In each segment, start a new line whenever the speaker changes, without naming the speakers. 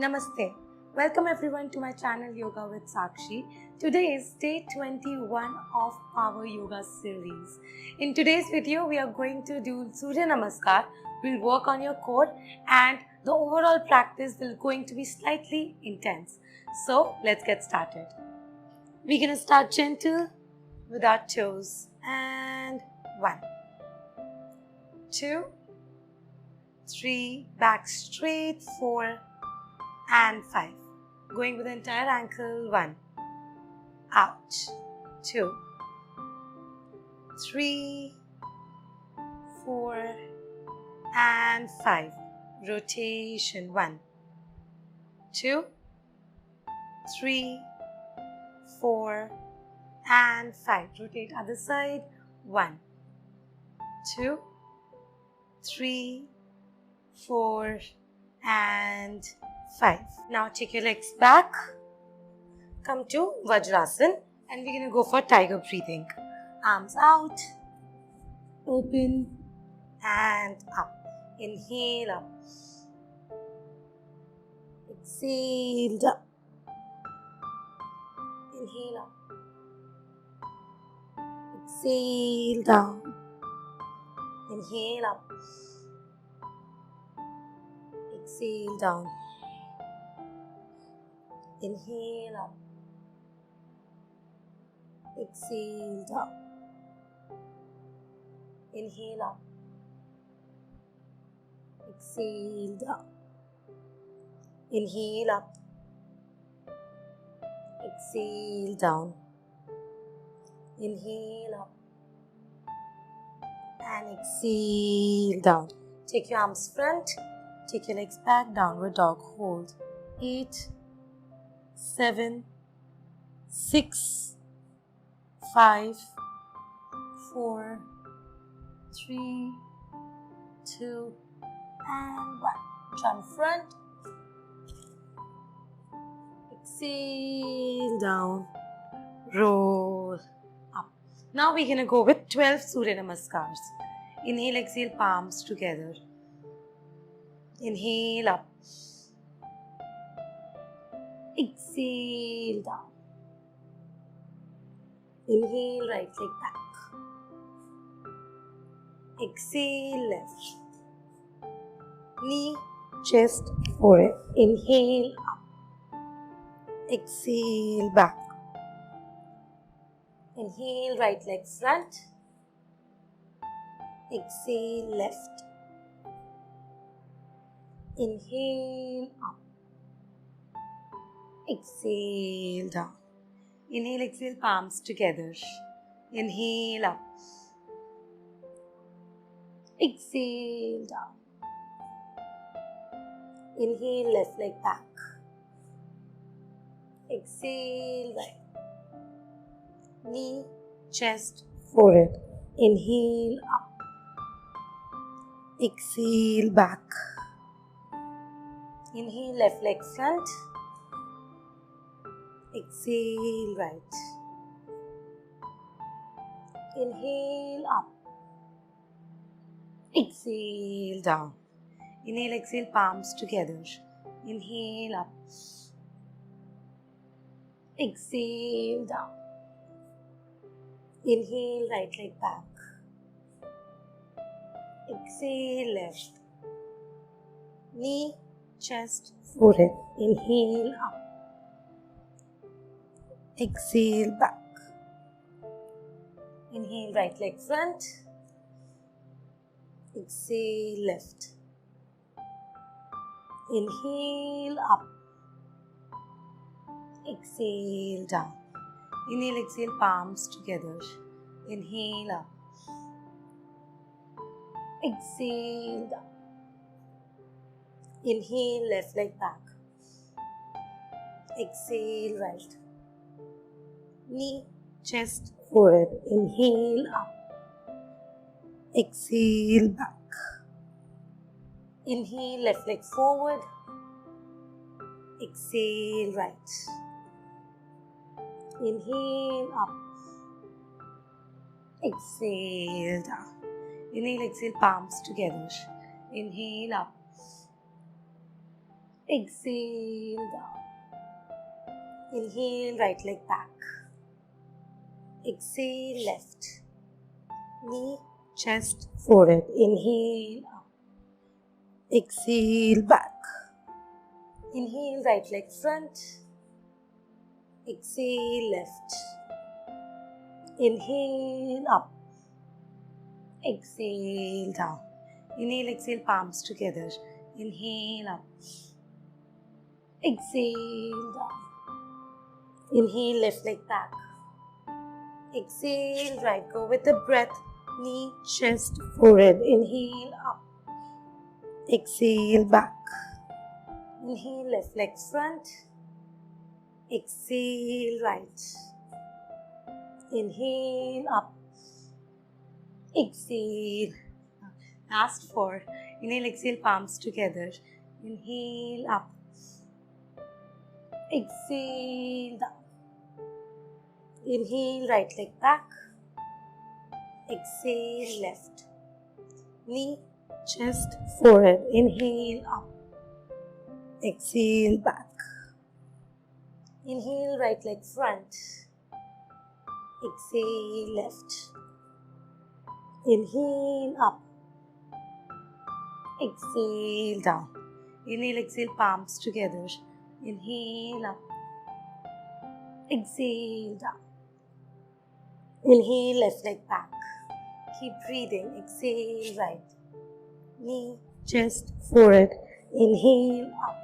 Namaste. Welcome everyone to my channel Yoga with Sakshi. Today is day 21 of our yoga series. In today's video, we are going to do Surya Namaskar. We'll work on your core and the overall practice will going to be slightly intense. So let's get started. We're going to start gentle with our toes. And 1, 2, 3, back straight, 4 and 5. Going with the entire ankle. 1, out, 2, 3, 4 and 5. Rotation. 1, 2, 3, 4 and 5. Rotate other side. 1, 2, 3, 4 and 5. Now take your legs back. Come to Vajrasan and we're going to go for tiger breathing. Arms out, open and up. Inhale up. Exhale up. Inhale up. Exhale down. Inhale up. Exhale down. Inhale up. Exhale down. Inhale up. Exhale down. Inhale up. Exhale down. Inhale up. And exhale down. Take your arms front. Take your legs back. Downward dog. Hold. 8, 7, 6, 5, 4, 3, 2 and 1. Jump front. Exhale down. Roll up. Now we're going to go with 12 Surya Namaskars. Inhale, exhale, palms together. Inhale up. Exhale down. Inhale, right leg back. Exhale, left. Knee, chest, forehead. Inhale up. Exhale back. Inhale, right leg front. Exhale, left. Inhale up. Exhale down. Inhale, exhale, palms together. Inhale up. Exhale down. Inhale, left leg back. Exhale, right. Knee, chest, forehead. Inhale up. Exhale back. Inhale, left leg front. Exhale, right. Inhale, up. Exhale, down. Inhale, exhale, palms together. Inhale, up. Exhale, down. Inhale, right leg back. Exhale, left. Knee, chest, forehead. Inhale, up. Exhale back. Inhale, right leg front. Exhale, left. Inhale, up. Exhale, down. Inhale, exhale, palms together. Inhale, up. Exhale, down. Inhale, left leg back. Exhale, right. Knee, chest, forehead. Inhale, up. Exhale, back. Inhale, left leg forward. Exhale, right. Inhale, up. Exhale, down. Inhale, exhale, palms together. Inhale, up. Exhale down. Inhale, right leg back. Exhale, left. Knee, chest, forehead. Inhale up. Exhale, back. Inhale, right leg front. Exhale, left. Inhale, up. Exhale, down. Inhale, exhale, palms together. Inhale, up. Exhale, down. Inhale, left leg back. Exhale, right. Go with the breath. Knee, chest, forehead. Inhale, up. Exhale, back. Inhale, left leg front. Exhale, right. Inhale, up. Exhale. Last 4. Inhale, exhale, palms together. Inhale, up. Exhale, down. Inhale, right leg back. Exhale, left. Knee, chest, forehead. Inhale, up. Exhale, back. Inhale, right leg front. Exhale, left. Inhale, up. Exhale, down. Inhale, exhale, palms together. Inhale, up. Exhale, down. Inhale, left leg back. Keep breathing. Exhale, right. Knee, chest, forehead. Inhale, up.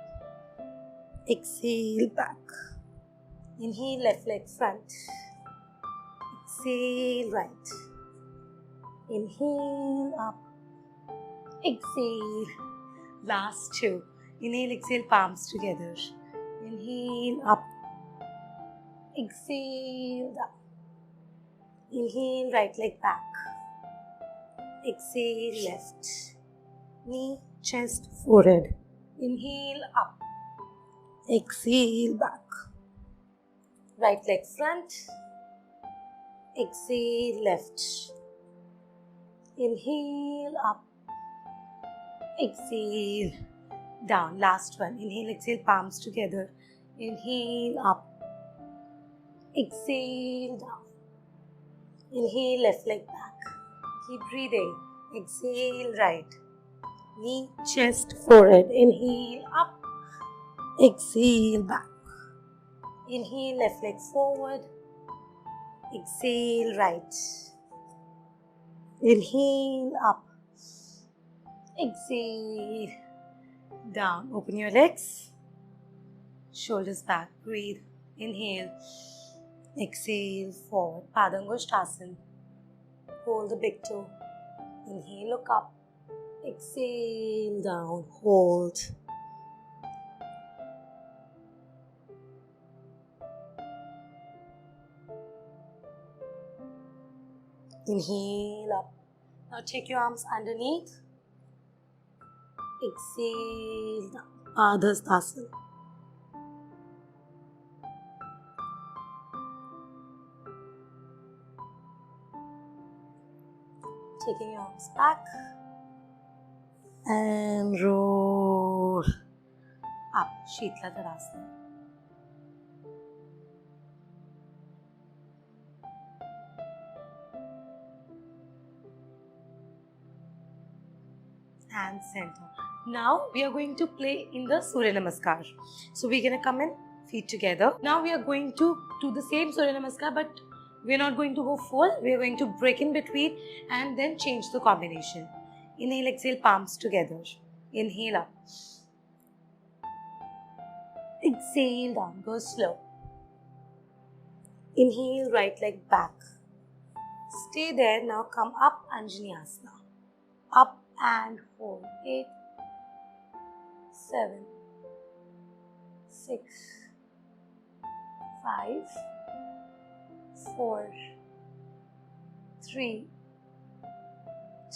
Exhale, back. Inhale, left leg front. Exhale, right. Inhale, up. Exhale. Last 2. Inhale, exhale, palms together. Inhale, up. Exhale, down. Inhale, right leg back. Exhale, left. Knee, chest, forehead. Inhale, up. Exhale, back. Right leg front. Exhale, left. Inhale, up. Exhale, down. Last one. Inhale, exhale, palms together. Inhale, up. Exhale, down. Inhale, left leg back. Keep breathing. Exhale, right. Knee, chest, forehead. Inhale, up. Exhale, back. Inhale, left leg forward. Exhale, right. Inhale, up. Exhale, down. Open your legs. Shoulders back. Breathe. Inhale. Exhale, forward. Padangusthasana. Hold the big toe. Inhale, look up. Exhale, down. Hold. Inhale, up. Now take your arms underneath. Exhale, down. Ardhasthasana. Taking your arms back and roll up. Shitla Tadasana. And center. Now we are going to play in the Surya Namaskar. So we're going to come in, feet together. Now we are going to do the same Surya Namaskar, but we're not going to go full. We are going to break in between and then change the combination. Inhale, exhale, palms together. Inhale up. Exhale down. Go slow. Inhale, right leg back. Stay there. Now come up, Anjaneyasana. Up and hold. 8, 7, 6, 5, 4, 3,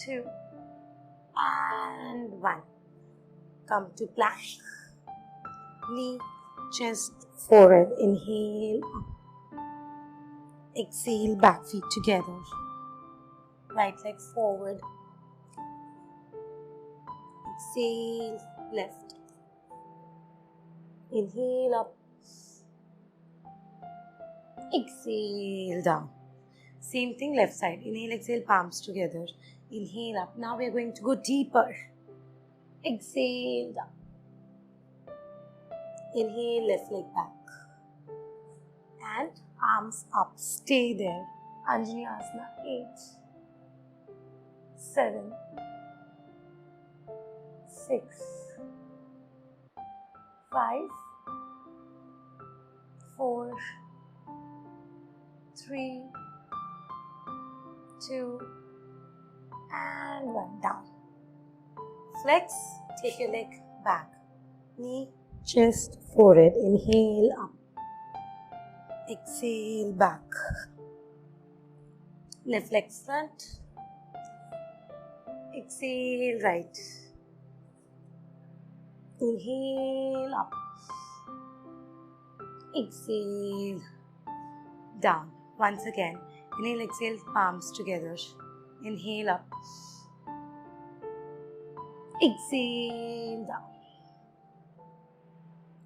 2, and 1. Come to plank. Knee, chest, forehead. Inhale. Exhale, back feet together. Right leg forward. Exhale, left. Inhale up. Exhale down. Same thing left side. Inhale, exhale, palms together. Inhale up. Now we are going to go deeper. Exhale down. Inhale, left leg back. And arms up. Stay there. Anjali Asana. 8, 7, 6, 5, 4, 3, 2, and 1. Down. Flex. Take your leg back. Knee, chest, forehead. Inhale up. Exhale back. Left leg front. Exhale right. Inhale up. Exhale down. Once again. Inhale, exhale, palms together. Inhale up. Exhale down.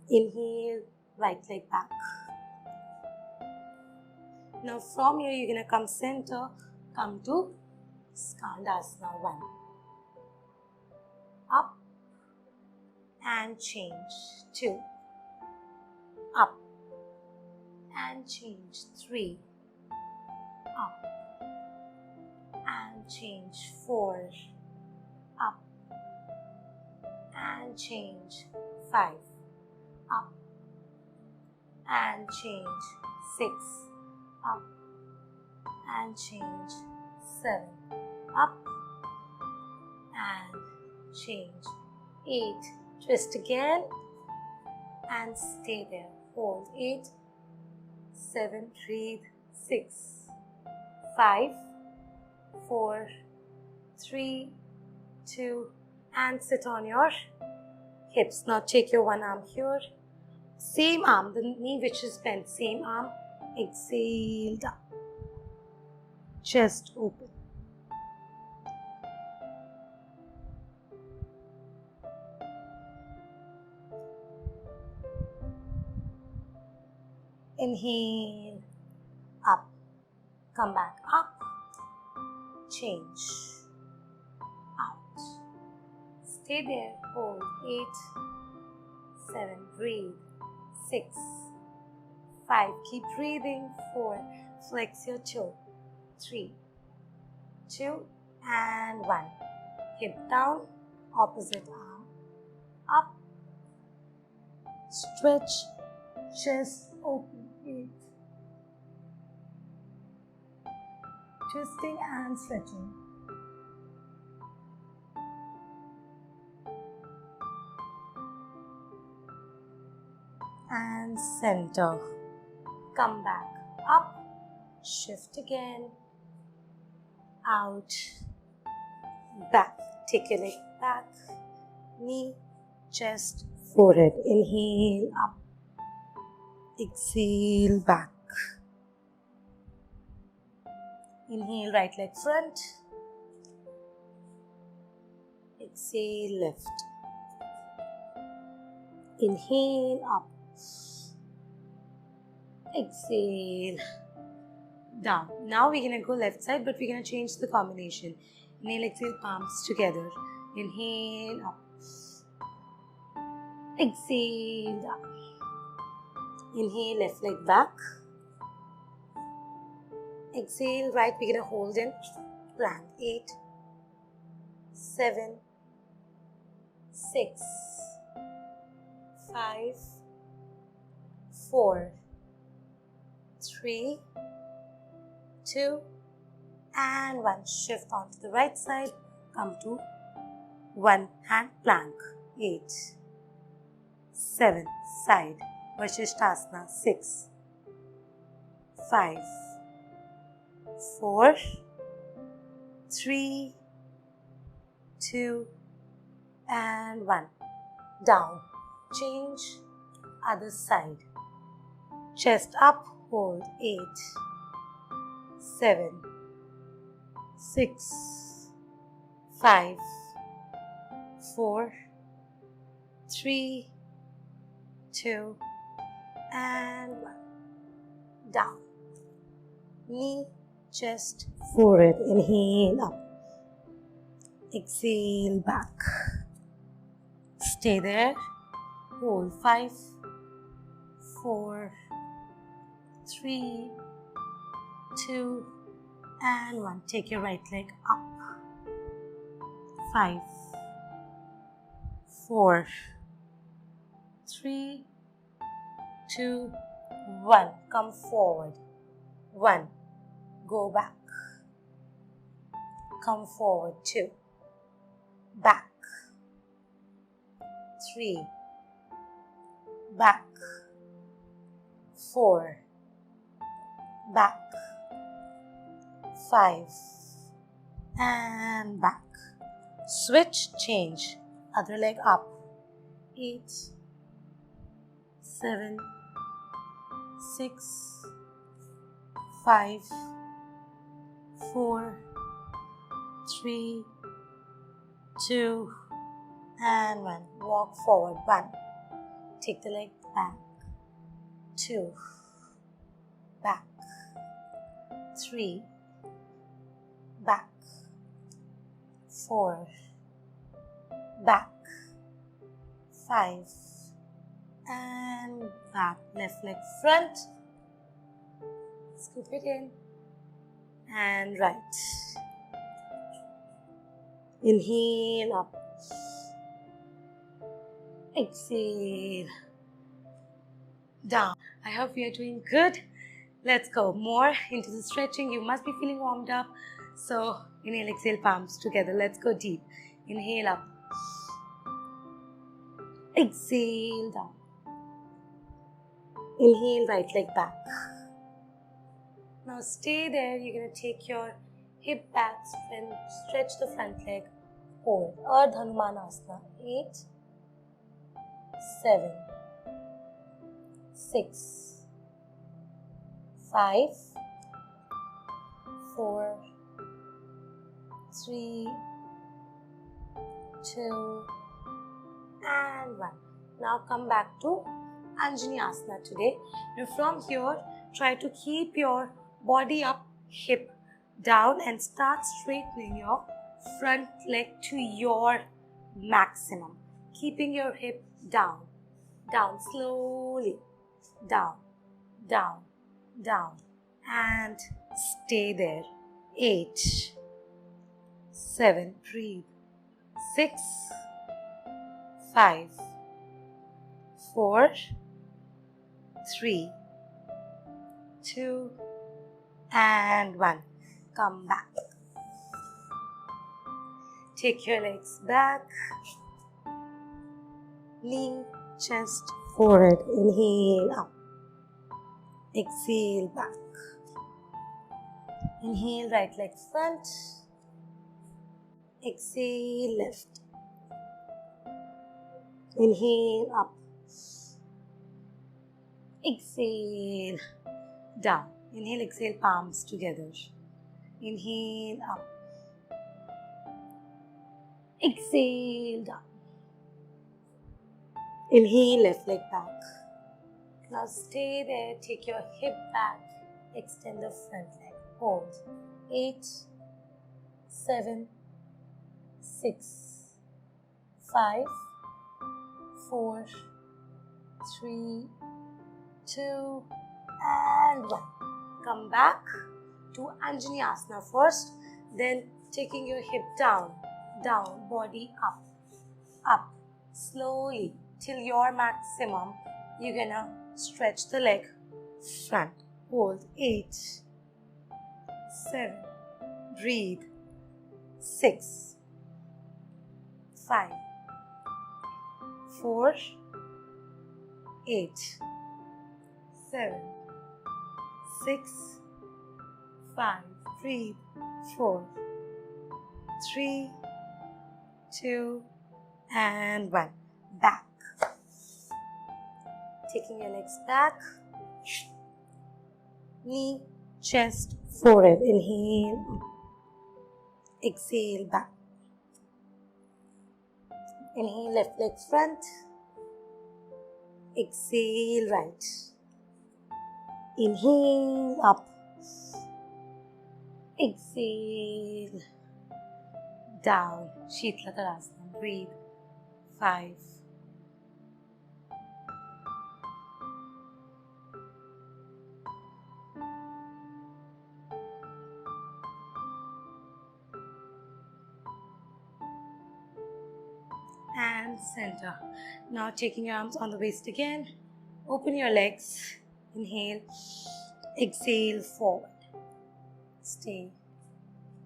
Inhale, right leg back. Now from here you're going to come center, come to Skandasana 1. Up and change. 2. Up and change. 3. Up and change. 4. Up and change. 5. Up and change. 6. Up and change. 7. Up and change. 8. Twist again and stay there. Hold. 8, 7, breathe. 6, 5, 4, 3, 2, and sit on your hips. Now take your one arm here. Same arm, the knee which is bent. Same arm. Exhale down. Chest open. Inhale. Up. Come back up. Change. Out. Stay there. Hold. 8, 7. Breathe. 6, 5. Keep breathing. 4. Flex your toe. 3, 2, and 1. Hip down. Opposite arm. Up. Stretch. Chest open. 8. Twisting and stretching. And center. Come back up. Shift again. Out. Back. Take your leg back. Knee, chest, forehead. Inhale up. Exhale back. Inhale, right leg front. Exhale, left. Inhale, up. Exhale, down. Now we're going to go left side, but we're going to change the combination. Inhale, exhale, palms together. Inhale, up. Exhale, down. Inhale, left leg back. Exhale, right, we're going to hold in plank. 8, 7, 6, 5, 4, 3, 2, and 1. Shift onto the right side. Come to one hand plank. 8, 7, side. Vasishthasana. 6, 5, 4, 3, 2, and 1. Down. Change. Other side. Chest up. Hold. 8, 7, 6, 5, 4, 3, 2, and 1. Down. Knee, chest, forehead. Inhale up. Exhale back. Stay there. Hold. 5, 4, 3, 2, and 1. Take your right leg up. 5, 4, 3, 2, 1. Come forward. 1. Go back. Come forward. 2. Back. 3. Back. 4. Back. 5. And back. Switch, change. Other leg up. 8, 7, 6, 5, 4, 3, 2, and 1. Walk forward. 1. Take the leg back. 2. Back. 3. Back. 4. Back. 5. And back. Left leg front. Scoop it in. And right. Inhale up. Exhale down. I hope you are doing good. Let's go more into the stretching. You must be feeling warmed up. So inhale, exhale, palms together. Let's go deep. Inhale up. Exhale down. Inhale, right leg back. Now stay there. You're going to take your hip back and stretch the front leg. Hold. Ardha Hanumanasana. 8, 7, 6, 5, 4, 3, 2, and 1. Now come back to Anjani Asana today. Now from here, try to keep your body up, hip down, and start straightening your front leg to your maximum. Keeping your hip down, down slowly, down, down, down, and stay there. 8, 7, breathe. 6, 5, 4, 3, 2, and 1. Come back. Take your legs back. Knee, chest, forehead. Inhale up. Exhale back. Inhale, right leg front. Exhale, left. Inhale, up. Exhale, down. Inhale, exhale, palms together. Inhale, up. Exhale, down. Inhale, left leg back. Now stay there. Take your hip back. Extend the front leg. Hold. 8, 7, 6, 5, 4, 3, 2, and 1. Come back to Anjani Asana first. Then taking your hip down, down, body up, up, slowly till your maximum. You're gonna stretch the leg front. Hold. 8, 7, breathe. 6, 5, 4, 8, 7, 6, 5, breathe. 4, 3, 2, and 1. Back. Taking your legs back. Knee, chest, forehead. Inhale. Exhale, back. Inhale, left leg front. Exhale, right. Inhale, up. Exhale, down. Shitla Tadasana. Breathe. 5. And center. Now taking your arms on the waist again. Open your legs. Inhale. Exhale, forward. Stay.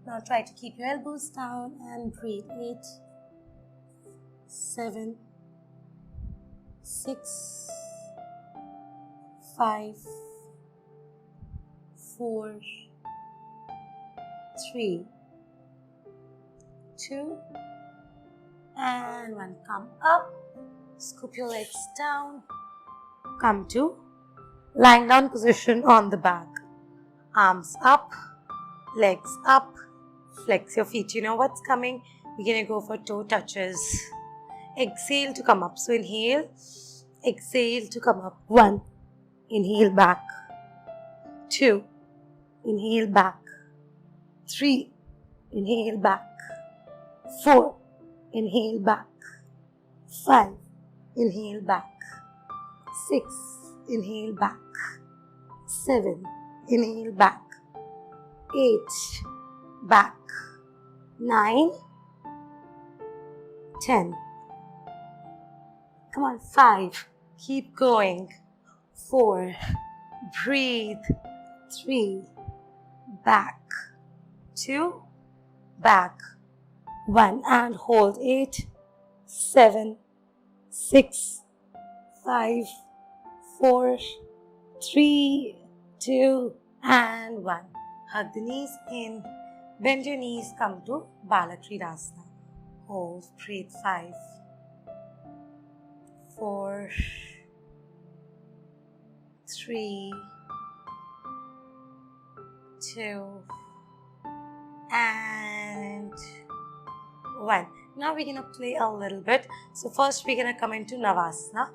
Now try to keep your elbows down and breathe. 8, 7, 6, 5, 4, 3, 2, and 1. Come up. Scoop your legs down. Come to lying down position on the back. Arms up, legs up. Flex your feet. You know what's coming? We're going to go for toe touches. Exhale to come up. So inhale. Exhale to come up. 1. Inhale back. 2. Inhale back. 3. Inhale back. 4. Inhale back. 5. Inhale back. 6. Inhale back. 7. Inhale back. 8. Back. 9. 10. Come on, 5. Keep going. 4. Breathe. 3. Back. 2. Back. 1. And hold. 8. 7. 6. 5. 4. 3. 2. And 1. Hug the knees in. Bend your knees. Come to Balakridasana. Hold. Breathe. 5. 4. 3. 2. And 1. Now we're going to play a little bit. So first we're going to come into Navasana.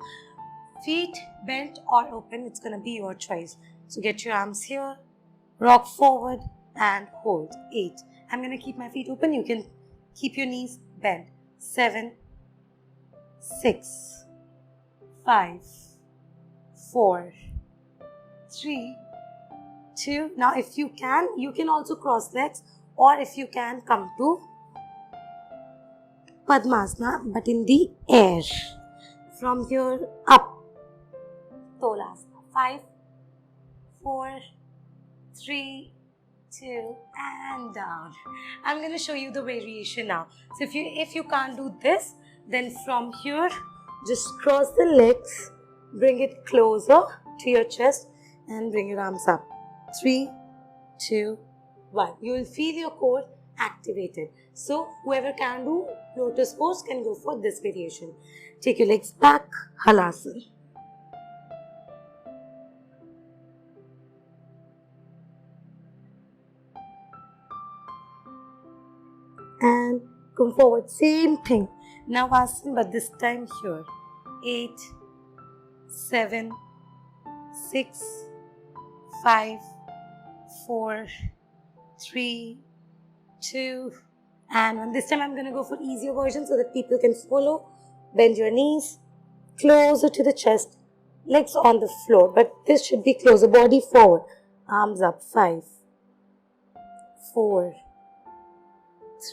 Feet bent or open, it's going to be your choice. So get your arms here, rock forward and hold. 8. I'm going to keep my feet open. You can keep your knees bent. 7, 6, 5, 4, 3, 2. Now if you can also cross legs, or if you can come to Padmasana but in the air. From here up. Tolasana. 5, 4, 3, 2 and down. I'm going to show you the variation now. So if you can't do this, then from here just cross the legs, bring it closer to your chest and bring your arms up. 3, 2, 1. You will feel your core activated. So whoever can do lotus pose can go for this variation. Take your legs back, Halasana. And come forward, same thing. Navasana, but this time here. 8, 7, 6, 5, 4, 3, 2, and 1. This time I'm going to go for easier version so that people can follow. Bend your knees closer to the chest, legs on the floor, but this should be closer. Body forward, arms up. 5, 4,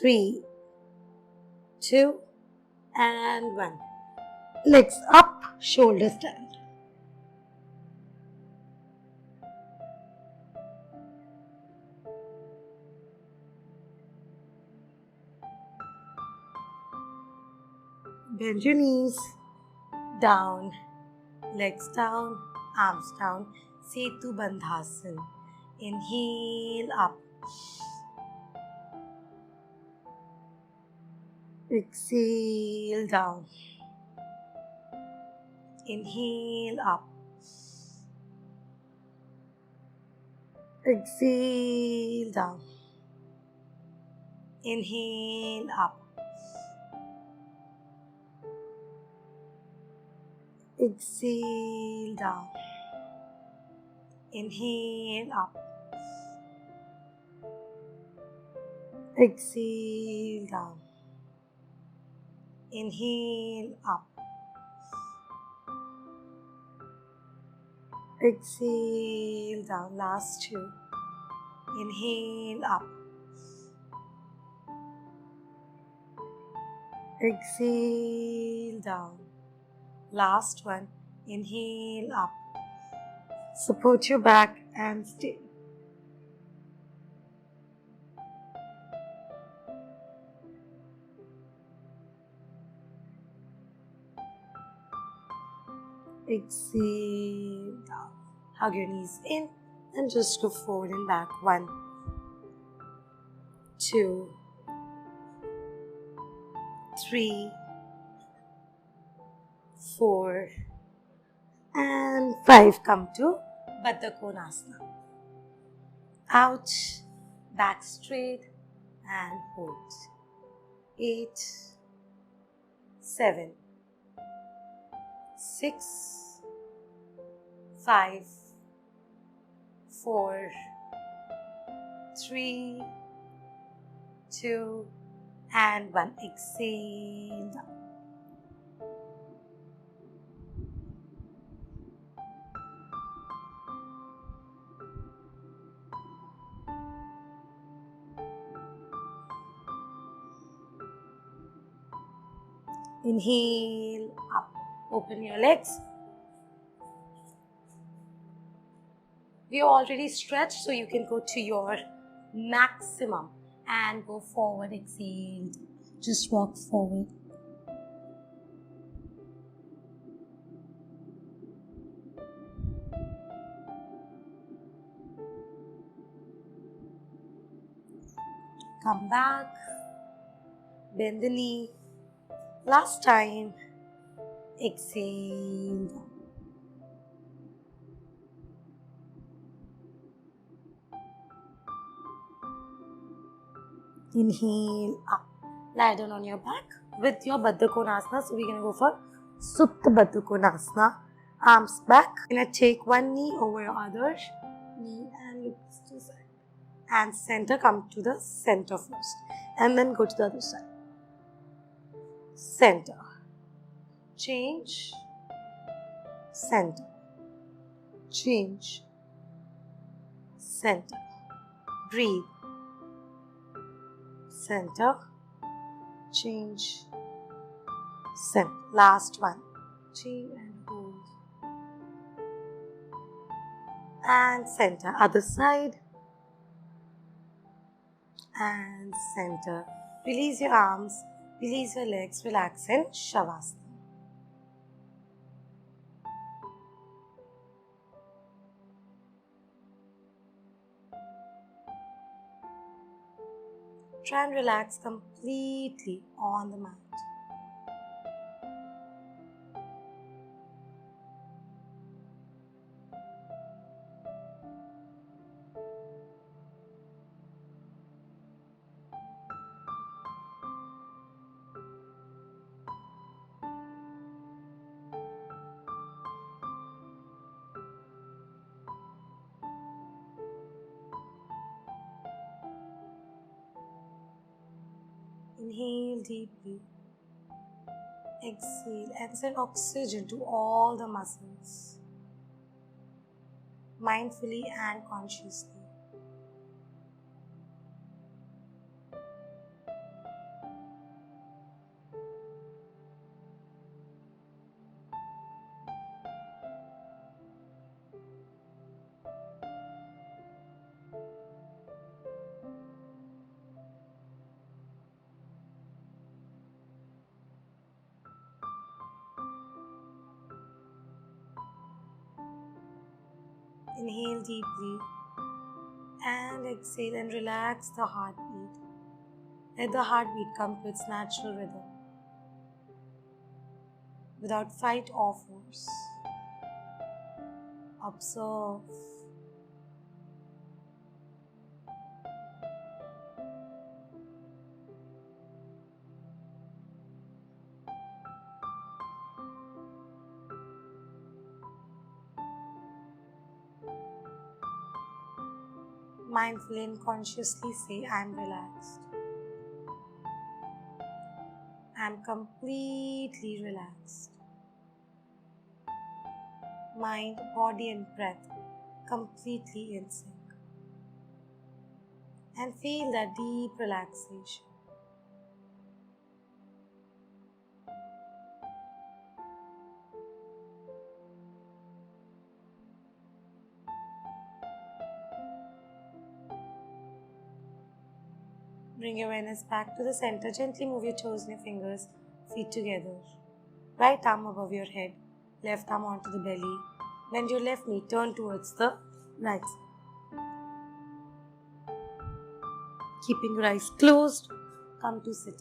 3, 2 and 1. Legs up, shoulders down. Bend your knees, down, legs down, arms down. Setu Bandhasana. Inhale up. Exhale down. Inhale up. Exhale down. Inhale up. Exhale down. Inhale up. Exhale down. Inhale up. Exhale down. Last two. Inhale up. Exhale down. Last one. Inhale up. Support your back and stay. Exhale down. Hug your knees in and just go forward and back. 1, 2, 3, 4, and 5. Come to Baddha Konasana. Out, back straight, and hold. 8, 7, 6, 5, 4, 3, 2, and 1. Exhale down. Inhale up. Open your legs. We are already stretched, so you can go to your maximum and go forward. Exhale. Just walk forward. Come back. Bend the knee. Last time. Exhale. Inhale up. Lie down on your back with your Baddha Konasana. So we're going to go for Supta Baddha Konasana. Arms back. You're going to take one knee over your other knee and look to the side. And center, come to the center first. And then go to the other side. Center. Change. Center. Change. Center. Breathe. Center. Change. Center. Last one. Change and hold. And center. Other side. And center. Release your arms. Release your legs. Relax in Shavasana. Try and relax completely on the mat. Inhale deeply. Exhale and send oxygen to all the muscles, mindfully and consciously. Inhale deeply and exhale and relax the heartbeat. Let the heartbeat come to its natural rhythm without fight or force. Observe. Mindfully and consciously say, I am relaxed. I am completely relaxed. Mind, body and breath completely in sync. And feel that deep relaxation. Bring your awareness back to the center. Gently move your toes and your fingers, feet together. Right arm above your head, left arm onto the belly. Bend your left knee, turn towards the right side. Keeping your eyes closed, come to sitting.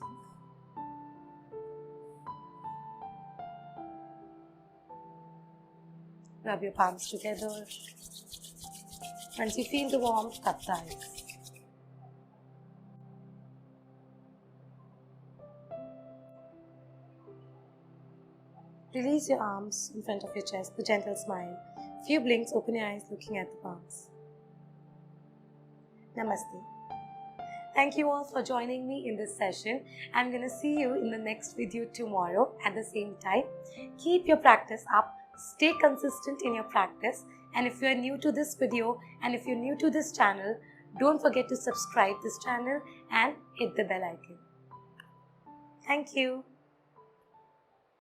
Rub your palms together. Once you feel the warmth, cut the eyes. Release your arms in front of your chest, the gentle smile. Few blinks, open your eyes looking at the palms. Namaste. Thank you all for joining me in this session. I'm going to see you in the next video tomorrow at the same time. Keep your practice up. Stay consistent in your practice. And if you are new to this video and if you're new to this channel, don't forget to subscribe this channel and hit the bell icon. Thank you.